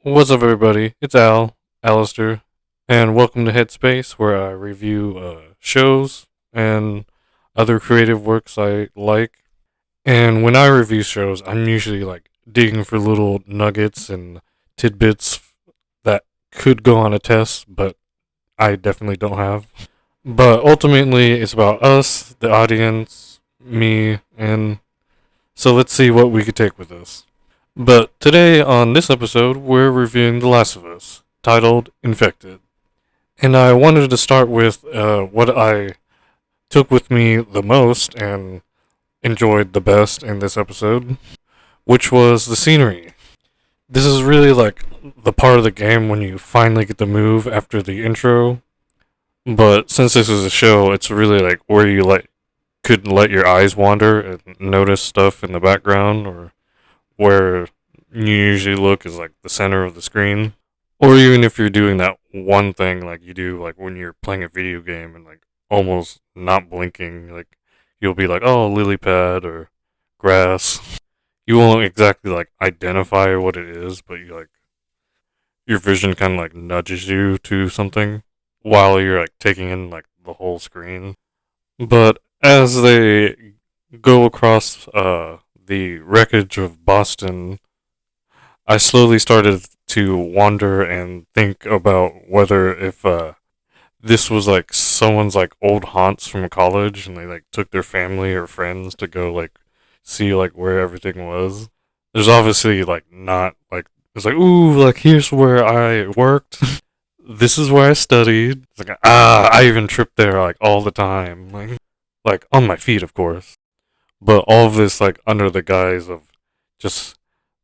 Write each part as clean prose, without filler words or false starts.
What's up, everybody? It's Alistair, and welcome to Headspace, where I review shows and other creative works I like. And when I review shows, I'm usually like digging for little nuggets and tidbits that could go on a test, but I definitely don't have. But ultimately, it's about us, the audience, me, and so let's see what we could take with us. But today, on this episode, we're reviewing The Last of Us, titled Infected. And I wanted to start with what I took with me the most and enjoyed the best in this episode, which was the scenery. This is really like the part of the game when you finally get the move after the intro. But since this is a show, it's really like where you could let your eyes wander and notice stuff in the background, or where you usually look is like the center of the screen. Or even if you're doing that one thing like you do like when you're playing a video game and like almost not blinking, like you'll be like, oh, lily pad or grass. You won't exactly like identify what it is, but you like your vision kind of like nudges you to something while you're like taking in like the whole screen. But as they go across the wreckage of Boston, I slowly started to wonder and think about whether if this was like someone's like old haunts from college and they like took their family or friends to go like see like where everything was. There's obviously like not like it's like ooh like here's where I worked. This is where I studied. It's like I even tripped there like all the time. Like on my feet of course. But all of this like under the guise of just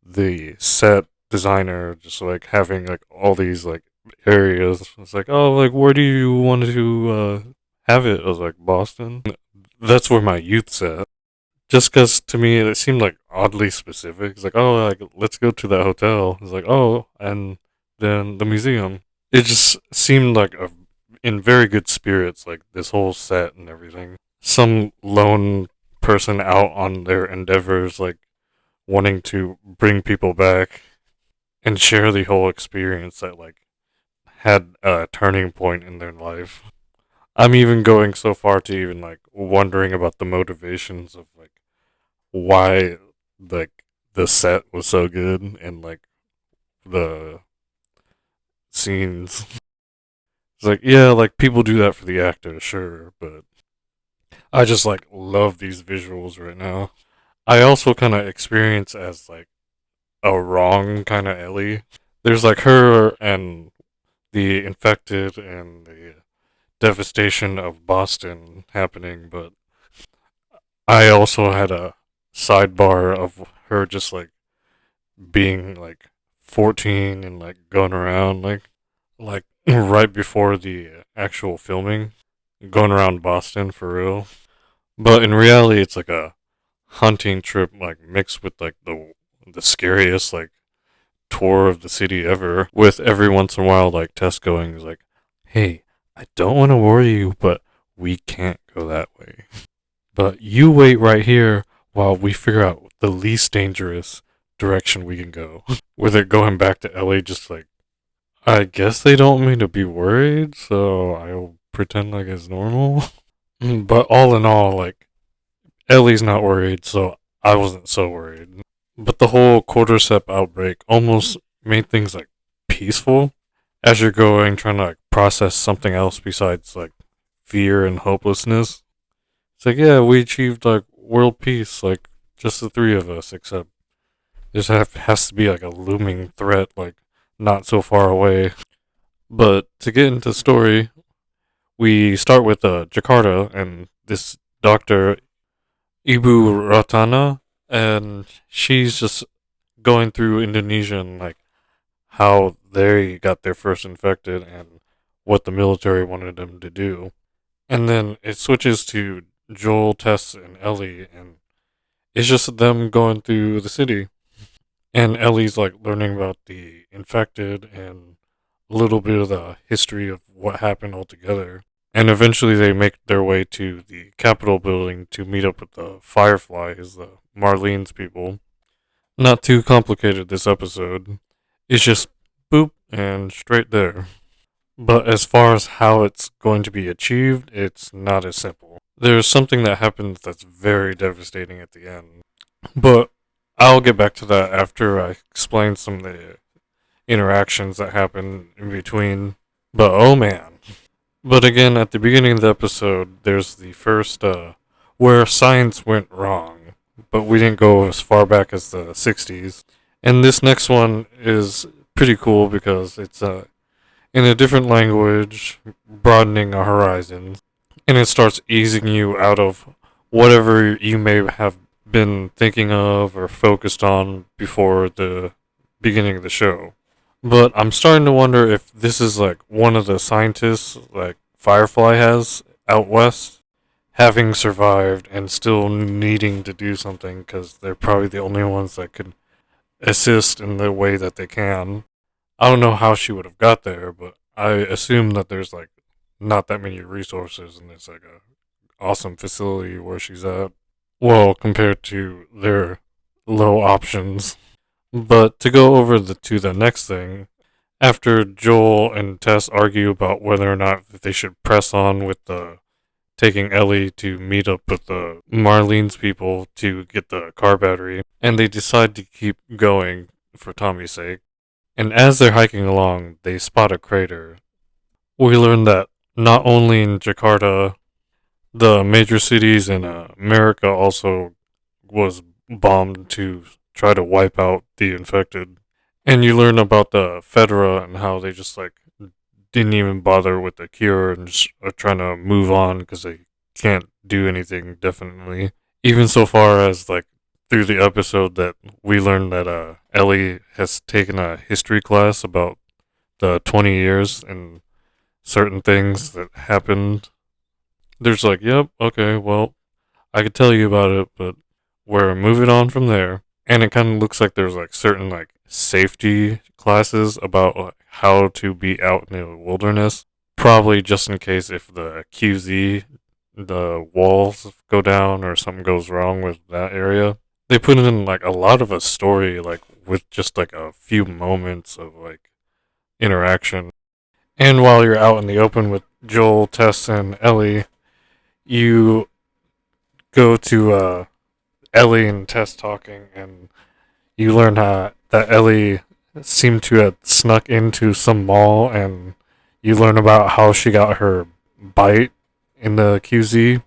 the set designer just like having like all these like areas. It's like, oh, like where do you want to have it? I was like, Boston. That's where my youth's at. Just because to me it seemed like oddly specific. It's like, oh, like let's go to that hotel. It's like, oh, and then the museum. It just seemed like in very good spirits, like this whole set and everything. Some lone person out on their endeavors, like wanting to bring people back and share the whole experience that like had a turning point in their life. I'm even going so far to even like wondering about the motivations of like why like the set was so good and like the scenes. It's like yeah, like people do that for the actors, sure, but I just like love these visuals right now. I also kind of experience as like a wrong kind of Ellie. There's like her and the infected and the devastation of Boston happening, but I also had a sidebar of her just like being like 14 and like going around like right before the actual filming, going around Boston for real. But in reality, it's like a hunting trip, like mixed with like the scariest like tour of the city ever. With every once in a while, like Tess going is like, "Hey, I don't want to worry you, but we can't go that way. But you wait right here while we figure out the least dangerous direction we can go." With it going back to LA, just like, I guess they don't want me to be worried, so I'll pretend like it's normal. But all in all, like, Ellie's not worried, so I wasn't so worried. But the whole cordyceps outbreak almost made things like peaceful as you're going, trying to like process something else besides like fear and hopelessness. It's like, yeah, we achieved like world peace, like just the three of us, except has to be like a looming threat, like not so far away. But to get into the story, we start with Jakarta and this doctor Ibu Ratana, and she's just going through Indonesia and like how they got their first infected and what the military wanted them to do. And then it switches to Joel, Tess, and Ellie, and it's just them going through the city. And Ellie's like learning about the infected and a little bit of the history of what happened altogether. And eventually they make their way to the Capitol building to meet up with the Fireflies, the Marlene's people. Not too complicated this episode. It's just boop, and straight there. But as far as how it's going to be achieved, it's not as simple. There's something that happens that's very devastating at the end. But I'll get back to that after I explain some of the interactions that happen in between. But oh man. But again, at the beginning of the episode, there's the first where science went wrong. But we didn't go as far back as the 60s. And this next one is pretty cool because it's in a different language, broadening a horizon. And it starts easing you out of whatever you may have been thinking of or focused on before the beginning of the show. But I'm starting to wonder if this is like one of the scientists like Firefly has out west, having survived and still needing to do something because they're probably the only ones that could assist in the way that they can. I don't know how she would have got there, but I assume that there's like not that many resources and it's like a awesome facility where she's at. Well, compared to their low options. But to go over to the next thing, after Joel and Tess argue about whether or not they should press on with the taking Ellie to meet up with the Marlene's people to get the car battery, and they decide to keep going for Tommy's sake. And as they're hiking along, they spot a crater. We learn that not only in Jakarta, the major cities in America also was bombed to try to wipe out the infected. And you learn about the Fedra and how they just like didn't even bother with the cure and just are trying to move on because they can't do anything definitely. Even so far as like through the episode that we learned that Ellie has taken a history class about the 20 years and certain things that happened. There's like, yep, okay, well, I could tell you about it, but we're moving on from there. And it kind of looks like there's like certain like safety classes about like, how to be out in the wilderness. Probably just in case if the QZ, the walls go down or something goes wrong with that area. They put in like a lot of a story, like with just like a few moments of like interaction. And while you're out in the open with Joel, Tess, and Ellie, you go to Ellie and Tess talking, and you learn that Ellie seemed to have snuck into some mall, and you learn about how she got her bite in the QZ.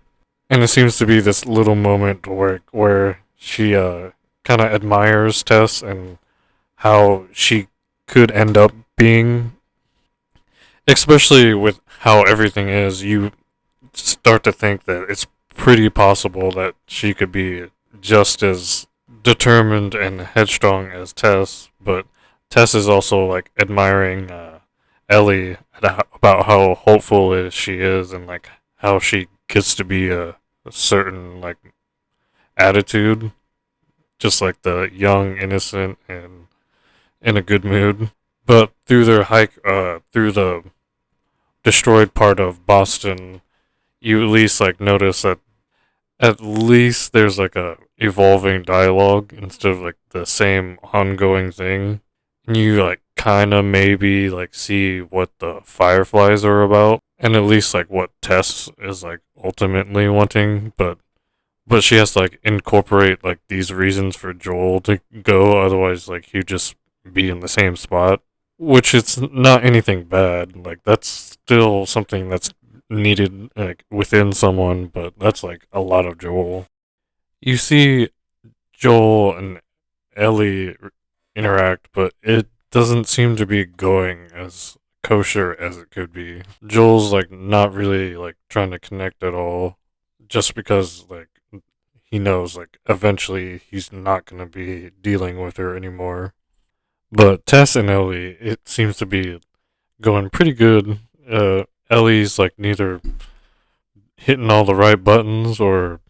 And it seems to be this little moment where she kind of admires Tess and how she could end up being, especially with how everything is. You start to think that it's pretty possible that she could be just as determined and headstrong as Tess, but Tess is also like admiring Ellie about how hopeful she is and like how she gets to be a certain like attitude, just like the young, innocent, and in a good mood. But through their hike, through the destroyed part of Boston, you at least like notice that at least there's like a evolving dialogue instead of like the same ongoing thing. And you like kind of maybe like see what the fireflies are about and at least like what Tess is like ultimately wanting, but she has to like incorporate like these reasons for Joel to go, otherwise like he'd just be in the same spot. Which it's not anything bad. Like that's still something that's needed like within someone, but that's like a lot of Joel. You see Joel and Ellie interact, but it doesn't seem to be going as kosher as it could be. Joel's like not really like trying to connect at all, just because like he knows like eventually he's not gonna be dealing with her anymore. But Tess and Ellie, it seems to be going pretty good. Ellie's like neither hitting all the right buttons or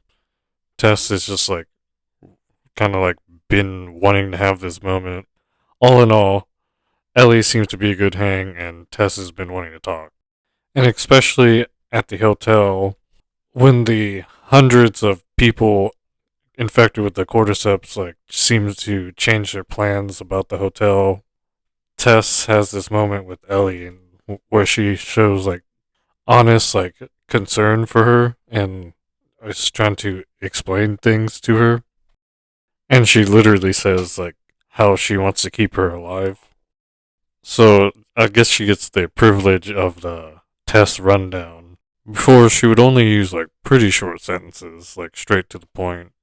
Tess is just like kind of like been wanting to have this moment. All in all, Ellie seems to be a good hang and Tess has been wanting to talk. And especially at the hotel when the hundreds of people infected with the cordyceps like seems to change their plans about the hotel. Tess has this moment with Ellie where she shows like honest like concern for her and is trying to explain things to her, and she literally says like how she wants to keep her alive. So I guess she gets the privilege of the Tess rundown. Before she would only use like pretty short sentences, like straight to the point.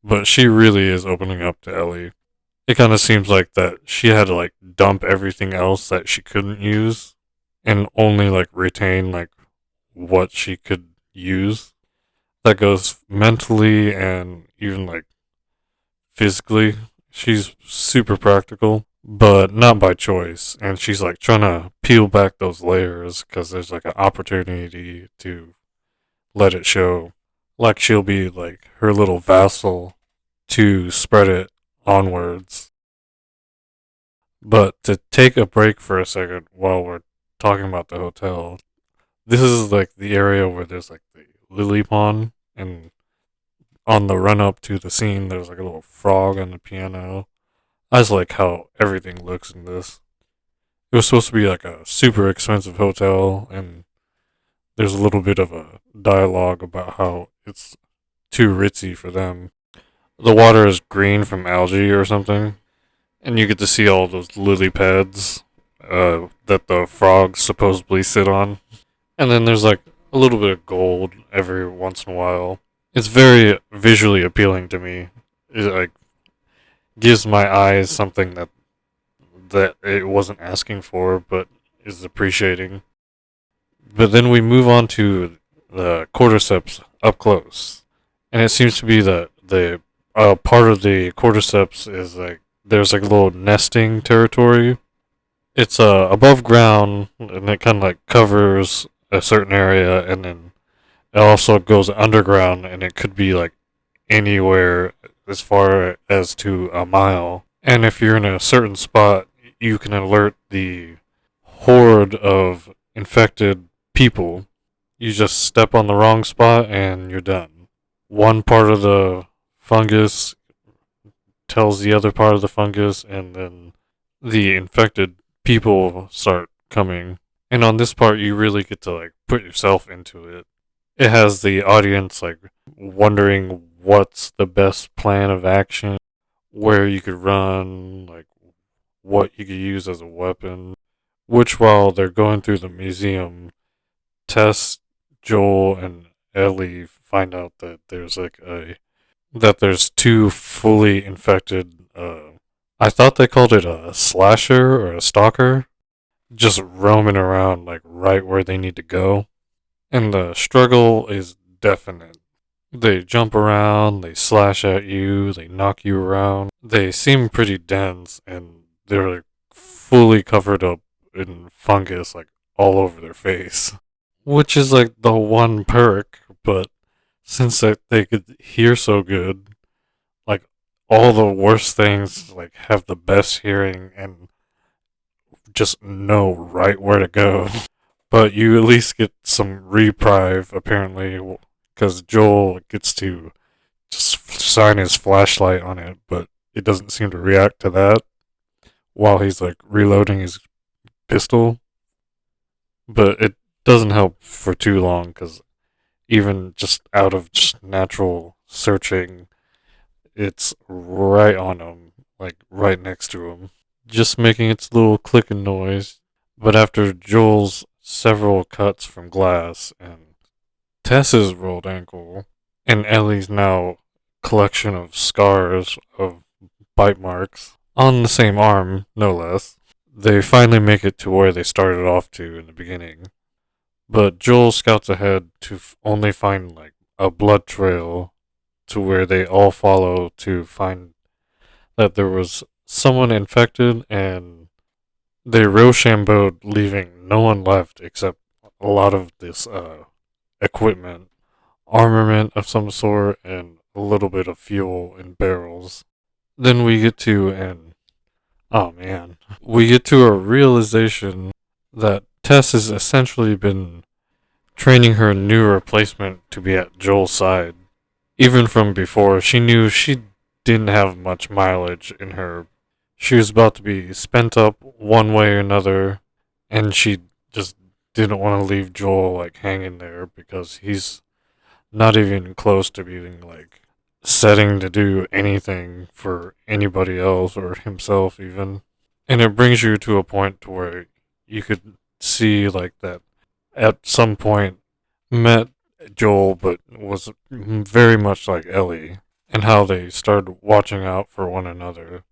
But she really is opening up to Ellie. It kind of seems like that she had to like dump everything else that she couldn't use and only like retain like what she could use. That goes mentally and even like physically. She's super practical, but not by choice. And she's like trying to peel back those layers because there's like an opportunity to let it show. Like she'll be like her little vassal to spread it onwards. But to take a break for a second while we're talking about the hotel, this is like the area where there's like the lily pond, and on the run up to the scene, there's like a little frog on the piano. I just like how everything looks in this. It was supposed to be like a super expensive hotel, and there's a little bit of a dialogue about how it's too ritzy for them. The water is green from algae or something, and you get to see all those lily pads that the frogs supposedly sit on. And then there's like a little bit of gold every once in a while. It's very visually appealing to me. It like gives my eyes something that it wasn't asking for, but is appreciating. But then we move on to the cordyceps up close, and it seems to be the part of the cordyceps is like there's like a little nesting territory. It's above ground, and it kind of like covers a certain area, and then it also goes underground, and it could be like anywhere as far as to a mile. And if you're in a certain spot, you can alert the horde of infected people. You just step on the wrong spot and you're done. One part of the fungus tells the other part of the fungus, and then the infected people start coming. And on this part, you really get to like put yourself into it. It has the audience like wondering what's the best plan of action, where you could run, like what you could use as a weapon. Which, while they're going through the museum, Tess, Joel, and Ellie find out that there's two fully infected. I thought they called it a slasher or a stalker, just roaming around like right where they need to go, and the struggle is definite. They jump around, they slash at you, they knock you around. They seem pretty dense, and they're like fully covered up in fungus, like all over their face. Which is like the one perk, but since they could hear so good, like all the worst things like have the best hearing and just know right where to go. But you at least get some reprieve apparently, because Joel gets to just shine his flashlight on it, but it doesn't seem to react to that while he's like reloading his pistol. But it doesn't help for too long because even just out of just natural searching, it's right on him, like right next to him, just making its little clicking noise. But after Joel's several cuts from glass and Tess's rolled ankle and Ellie's now collection of scars of bite marks on the same arm, no less, they finally make it to where they started off to in the beginning. But Joel scouts ahead to only find like a blood trail to where they all follow to find that there was someone infected, and they rochambeaued, leaving no one left except a lot of this equipment, armament of some sort, and a little bit of fuel in barrels. Then we get to an oh man, we get to a realization that Tess has essentially been training her new replacement to be at Joel's side. Even from before, she knew she didn't have much mileage in her, She was about to be spent up one way or another, and she just didn't want to leave Joel like hanging there because he's not even close to being like setting to do anything for anybody else or himself even. And it brings you to a point to where you could see like that at some point met Joel but was very much like Ellie, and how they started watching out for one another,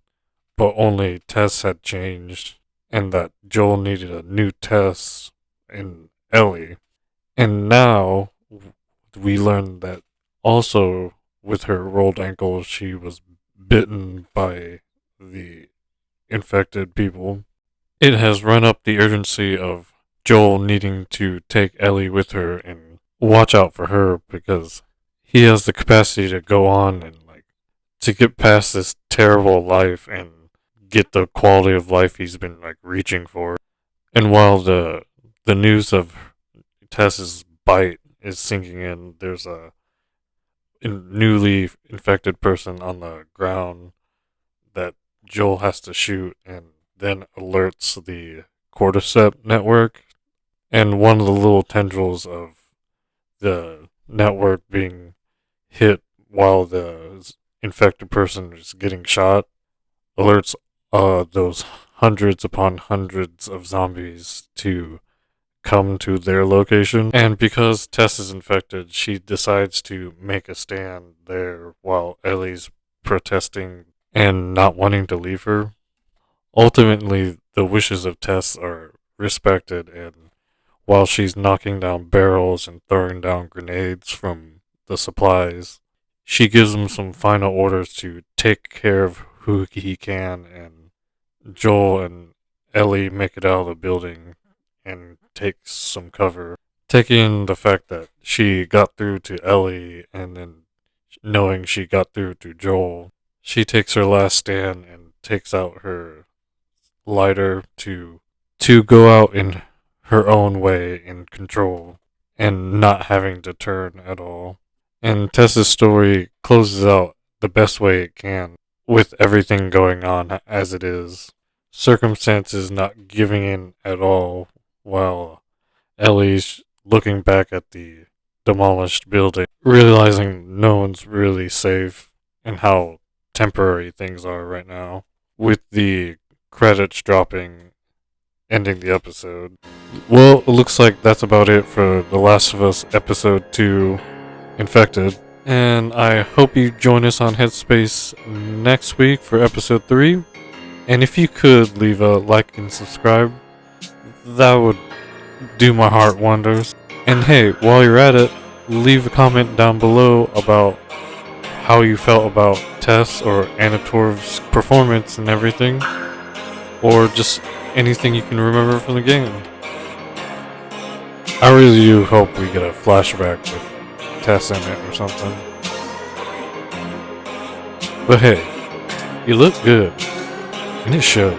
but only Tess had changed, and that Joel needed a new Tess in Ellie. And now we learn that also with her rolled ankle, she was bitten by the infected people. It has run up the urgency of Joel needing to take Ellie with her and watch out for her because he has the capacity to go on and like to get past this terrible life and get the quality of life he's been like reaching for. And while the news of Tess's bite is sinking in, there's a newly infected person on the ground that Joel has to shoot, and then alerts the cordyceps network. And one of the little tendrils of the network being hit while the infected person is getting shot alerts those hundreds upon hundreds of zombies to come to their location. And because Tess is infected, she decides to make a stand there while Ellie's protesting and not wanting to leave her. Ultimately, the wishes of Tess are respected, and while she's knocking down barrels and throwing down grenades from the supplies, she gives him some final orders to take care of who he can, and Joel and Ellie make it out of the building and take some cover. Taking in the fact that she got through to Ellie and then knowing she got through to Joel, she takes her last stand and takes out her lighter to go out in her own way in control and not having to turn at all. And Tessa's story closes out the best way it can with everything going on as it is. Circumstances not giving in at all while Ellie's looking back at the demolished building, realizing no one's really safe and how temporary things are right now. With the credits dropping, ending the episode. Well, it looks like that's about it for The Last of Us Episode 2 Infected. And I hope you join us on Headspace next week for Episode 3. And if you could leave a like and subscribe, that would do my heart wonders. And hey, while you're at it, leave a comment down below about how you felt about Tess or Anatorv's performance and everything, or just anything you can remember from the game. I really do hope we get a flashback with Tess in it or something. But hey, you look good, and it shows.